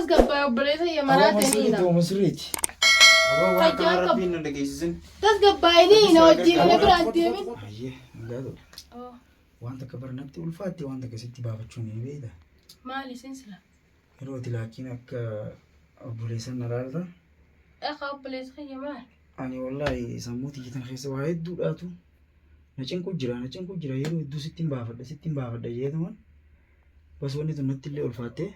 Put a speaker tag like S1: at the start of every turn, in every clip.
S1: تسقبا وبليت هي مراتنينا
S2: أبو مسريتي
S3: أبو واحد ربينا نجيزين
S1: تسقباينينا وجينا نبرانتي من
S2: أيه قالوا وأنت كبرناك والفاتي وأنت كستي بابا تشوني بيدا
S1: مالي سنسلة
S2: روتي لكنك أبو ليسان نرالدا
S1: أخا بليت هي مال
S2: أنا والله سموتي جتن خيس واحد دولاتو نجين كوجرا يرو دو ستين بافد جيدون بس وني تنتي اللي الفاتي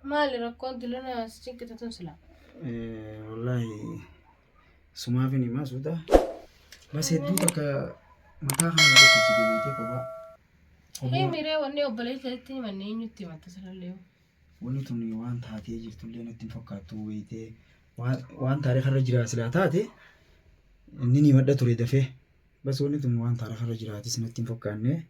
S1: مالي ركونت لنا سجنك تنسلة
S2: والله سما فيني ما سودا بس يدوتك متى خلنا لك تجي بيتي بابا
S1: هي ميري وني وبليت تتي من نينتي ما تصل اليوم
S2: وني توني وان تاتي جرت لي نتي فكاتو بيتي وان تاريخ الرجال سلاتاتي إنني مدة تريد فيه بس وني توني وان تاريخ الرجال سنتي فكانه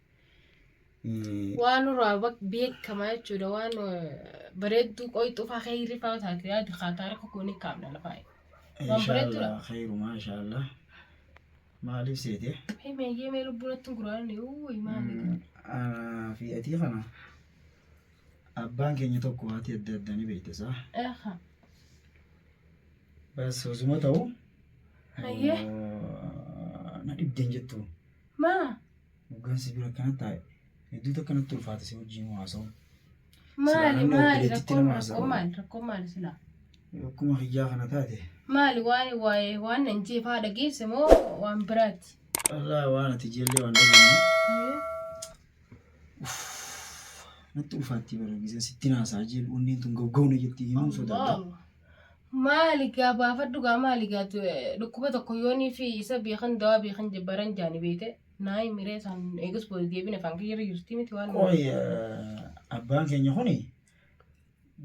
S1: وانو رابك بيك كما يجود وانو بريدو قوي توفا خيري فاوت هاتي هاتي خاطارك كوني كاملة لفاي
S2: إن شاء الله خير ما شاء الله ما لي سيدي
S1: هي ما يجي ميلو بولتن قراني اوي ما
S2: في أتيخنا أبان كي نتوقع هاتي الدني بيت صح
S1: أخا
S2: بس وزمته
S1: هيه
S2: نبدأ جتو
S1: ما
S2: وكان سبيل كانت تاي يدو كانت تلفات سوى جيم واسو
S1: مالي ركوم مالي سلا
S2: كم خيا خنا تاتي
S1: مالي وانا نجيب هذا قيس مو وان برات
S2: الله وانا تجي لي وانا دغني نتلفاتي برجيز 60 ساجيل ونين تنغوغون جتي يمو سودا
S1: مالي كابا فدغا مالي كات دكوبه كويوني في سبي خن دوابي خن جبران جاني بيته ناي ميريسان ايغس بول دي بينا فانكي يرتي متي وان
S2: اوي ابان كينيا هوني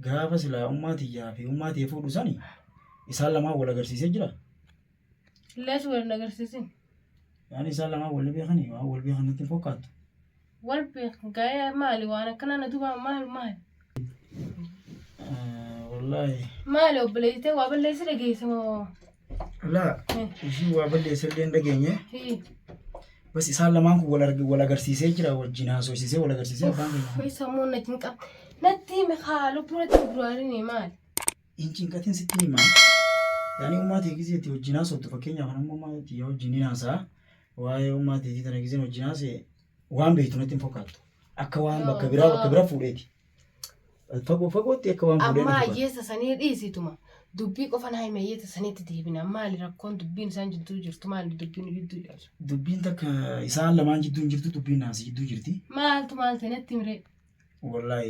S2: غابا سلا اماتي يا في اماتي يفودو ساني يسالما ولا غرسيسه جرا
S1: ليش ولا غرسيسين
S2: يعني يسالما ولا بيخني اول بيخني تفوقات
S1: والبيخ جاي مالي وانا كنا ندوبا مال
S2: والله
S1: مالي وبليته وبليس لقيسمو
S2: لا شي وبليس اللي ndageenye بس يسالما ولا غرسيسه جرا وجينا سوسيسه ولا غرسيسه
S1: بان يسمونا تنقب نتي مخالو بروتين برواريني مال
S2: إنشين كاتين ستين ما يعني أماتي كذي توجينا صوت فكينيا خنم أماتي يوجيني ناسا واي أماتي كذي تنا كذي نوجينا سي وان بيتو نتيم فكاتو أكوان بكبرا فوريتي فكو تي أكوان فوريتي
S1: أما يسا سنير إيسي توما دبيك أفن هاي ما يسا سنير تديبنا مالي ركون دبين سانج دوجر تمالي دبين يدو جر
S2: دبين تك إسان لما جدو جرتو دبين ناس جدو جرتي
S1: مال تمال تنتي مري
S2: والله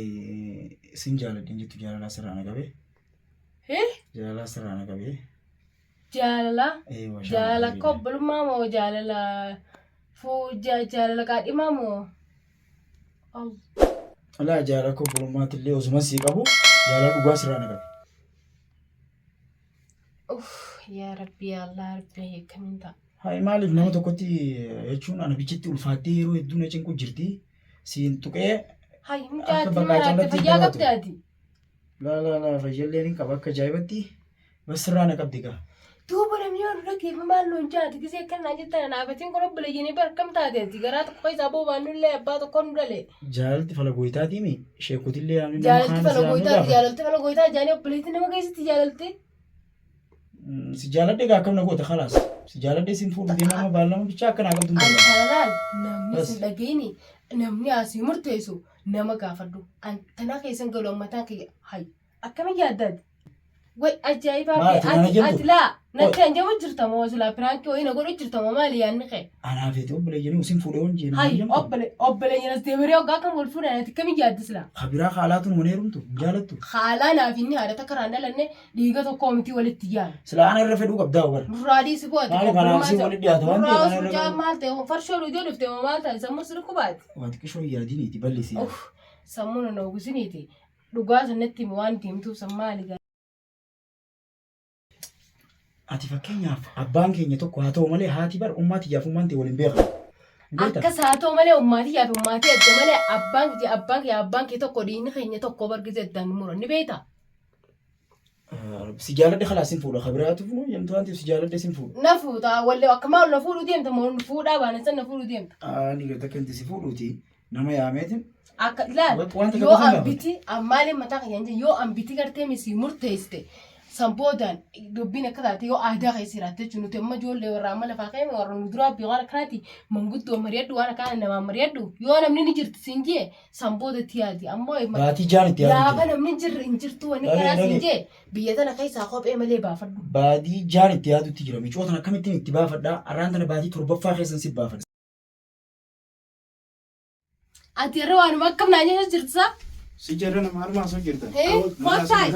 S2: سنجالة دين جتو جالة سرانا كبي
S1: إيه
S2: جالة سرانا كبي
S1: جالة
S2: أيوة
S1: جالة قبل مامو جالة فو جالة قاد إمامو
S2: لا جالة قبل ما تلي وزمسي كابو جالة دعاء سرانا كبي
S1: أوف يا ربي الله ربي كمين تا
S2: هاي مالك نما تكوتي يجون أنا بيجتي الفاتي رو الدنيا جنكو جرتي سين تكيه
S1: هاي مجاتي مرات فيا قبضاتي
S2: لا فجلني كباك جايبتي بس رانا كبديكا
S1: دوبا لميون ركي مالو نجاتي كزي كنا جتا أنا أبتين كرب لجيني بركم تادي تجارات كويس أبو بانو اللي أبادو كون رلي
S2: جالت فلا قويتاتي مي شيكوتي اللي أنا
S1: جالت فلا قويتا جاني وبليتي نما كيس تجالتي
S2: سجالة دي كم نقول خلاص سجالة دي سنفور دي ما بالنا بيشا كنا كم تنتظر
S1: أنا نمني سندقيني نمني أسي مرتيسو نما كافردو أن تناقي سنقلو متاكي هاي أكمل جدد وي أجايبا أتلا نتين جو جرتمو سلا برانكي وين أقول جرتمو مالي يعني خير
S2: أنا في توب بلجيني وسنفور جينا
S1: هاي أبلي ينس تمريو قاكم والفور أنا تكمل جدد سلا
S2: خبيرة خالات ونيرم تو جالتو
S1: خالانا فيني هذا تكراندا لأنه ليجا كوميتي وللتجار
S2: سلا أنا رفدو قبضة أول
S1: مرادي سبوت
S2: أنا سي ولدي هذا
S1: مراد جاب مالته فرشوا له ديلو في مالته يسمون سرقوبات
S2: واتك شو ياديني تبلسي
S1: أوف سمونا نوجسنيتي لقاس النتي موانتي متو سمالي
S2: ati fakkeenyaaf abbaan keenya tokko haa ta'u malee haati bar ummaatiyaaf ummaan ta'e waliin beekan.
S1: Akkas haa ta'u malee ummaatiyaaf ummaati adda malee abbaan kee tokko diinni keenya tokko bargise addaan mura ni beekta.
S2: Si jaaladhe khalaasiin fuudha kabiraatu fuudhu yemtu wanti si jaaladhe sin fuudha.
S1: Na fuudha wallee akka maal na fuudhu deemta moo fuudhaa baana san na fuudhu deemta.
S2: Ni gata kanti si fuudhuuti nama yaameetin
S1: akka laal
S2: wanta
S1: yoo
S2: qabatanii
S1: ambiti ammaalee mataa keenyaa yoo ambiti gartee misi murteessite samboodaan dubbiin akka taate yoo aadaa keessa jiraatte jechuun nuti amma ijoollee warra amma lafaa keenya warra nu duraa waan akkanaati manguddoo mari'adhu waan akkana namaa mari'adhu yoo namni ni jirti siin jee sambooda tiyaati ammoo
S2: baatii jaan itti yaadu
S1: gaafa namni hin jirtu wanni kanaa siin jee biyya tana keessaa kophee malee baafadhu.
S2: Baatii jaan itti yaadutti jira micoota akkamittiin itti baafadhaa arraan tana baatii torbaffaa keessan si baafadha.
S1: Ati irra waanuma akkam naa nyaata jirtisaa?
S3: Si jarra nama harmaa soo jirtan.
S1: Mootaay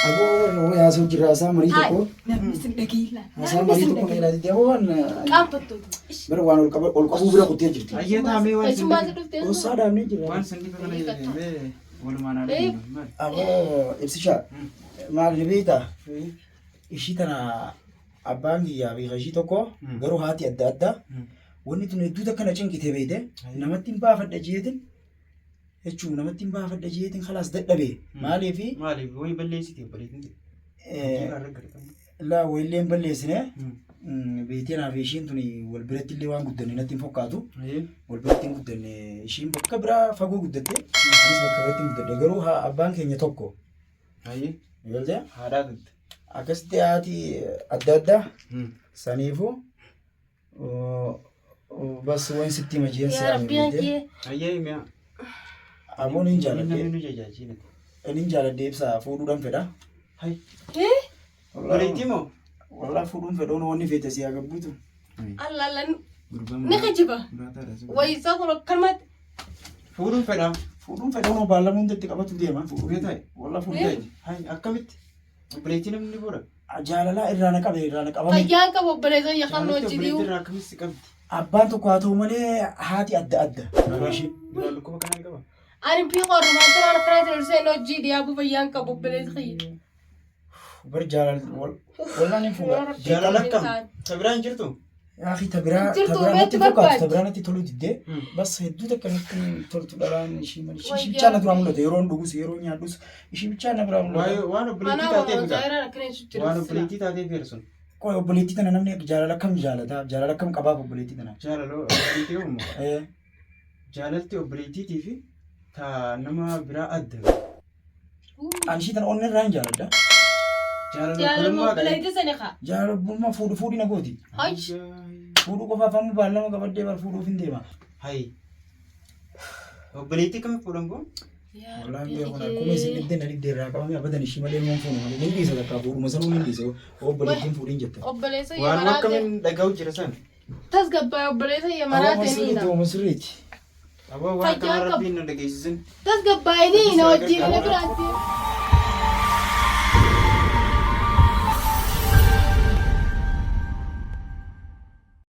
S2: Aboo yaasuu jira isaa marii tokko.
S1: namni sin dhageela.
S2: Isaa marii tokko na ilaali deemoo waan
S1: Qaanfattoota.
S2: bara waan ol qabuu bira kuttee jirti.
S3: Ayyee taamee waan
S1: Keessumaa
S3: sindi.
S1: si dhuftee.
S2: Osoo dhaabnee jira.
S3: Waan sindi kana jedhamee walumaan haadha.
S2: Aboo ibsishaa maal ni beektaa? Ishii tana abbaan kiyyaa beeka ishii tokko garuu haati adda addaa. Wanni tun hedduutu akkana cinqitee beekte namatti hin baafadha jeetin jechuun namatti hin baafadha jeetin khalaas dadhabee maaliifi
S3: Wayi balleessitee bareedinti.
S2: laa wayillee hin balleessine beekteenaa fi ishiin tun wal biratti illee waan guddanne natti hin fakkaatu wal biratti hin guddanne ishiin bakka biraa fagoo guddatte anis bakka biratti hin guddanne garuu abbaan keenya tokko galte
S3: Haadhaa galte.
S2: akkasitti haati adda addaa saniifuu bas waan sitti majeen
S1: Yaa Rabbi
S2: saa
S3: Ayyee mi'a.
S2: aboon hin jaaladhe
S3: Namni nu jajaajila.
S2: hin jaaladhe ibsaa fuudhuudhaan fedha
S3: Bareetii moo?
S2: walaa fuudhuun fedhoon wanni feete si haa gabbuutu
S1: Allaalan
S3: Gurbaan
S1: ni kijiba.
S3: muraataadha.
S1: Wayisaa kun akkanumatti.
S3: Fuudhuun fedhaa.
S2: fuudhuun fedhoon baalamuun datti qabatu deema
S3: Fuudhee ta'e.
S2: walaa fuudhee
S3: Hai akkamitti? Bareetii namni fuudha.
S2: jaalalaa irraa na qabame
S1: Fayyaan qabu obboleessa yakkan
S3: Bareetii
S1: hojjetiu.
S3: irraa akkamitti qabdi?
S2: abbaan tokko haa ta'u malee haati adda adda
S3: Biraan lukkuma kanaa qaba.
S1: Ani bii qorrumaa turaan akkanaa jiru seen hojii dhiyaabuu fayyaan qabu obboleessa kiyya.
S2: bar jaalal wallaan hin fuudha
S3: Jaalala akkam? Ta biraan jirtu?
S2: Akhi tabiraa
S1: Jirtu
S2: tabiraa
S1: beektu
S2: natti fakkaatu
S1: barbaaddi.
S2: tabiraa natti tolu diddee bas hedduu takka natti toltu dharaan ishii malee ishii bichaa na duraa mul'ata yeroo dhugus yeroo nyaadhus ishii bichaa na biraa mul'ata.
S3: Waan obboleettii
S1: Manaa
S3: taatee
S1: waan
S3: bitaa.
S1: zaayiraan akkana jechuutti
S3: Waan
S1: jira.
S3: obboleettii taatee feersun.
S2: Qoy obboleettii tana namni jaalala akkam jaalata jaalala akkam qabaaf obboleettii tana.
S3: Jaalaloo obboleettii uumu. Jaalalti obboleettiitii fi ta nama biraa adda.
S2: Ani ishii tana onni irraa hin jaaladha.
S3: Jaalala
S1: Jaalala
S3: kulummaa
S1: obboleettii sani kaa.
S2: Jaalalummaa fuudhi na gooti.
S1: Hayi.
S2: Fuudhu qofaaf amma baallama qabadhee bar fuudhuuf hin deema.
S3: Hai. Obboleettii kam fuudhan kun?
S2: Wallaan beekuna akkuma isin dhibdee na dhibdee irraa qabame abadan ishii malee nuun fuunu malee ni dhiisa takkaa fuudhuma sanuu ni dhiisa obboleettiin fuudhin jetta.
S1: Obboleessa
S3: Waan
S1: yamaraa
S3: akkamiin dhaga'u jira san?
S1: tasgabbaa'e obboleessa yamaraa ta'iniidha.
S2: Aboo sirriiti.
S3: Aboo waan akkama rabbiin na dhageessisin.
S1: Tasgabbaa'anii na wajjin na biraatti.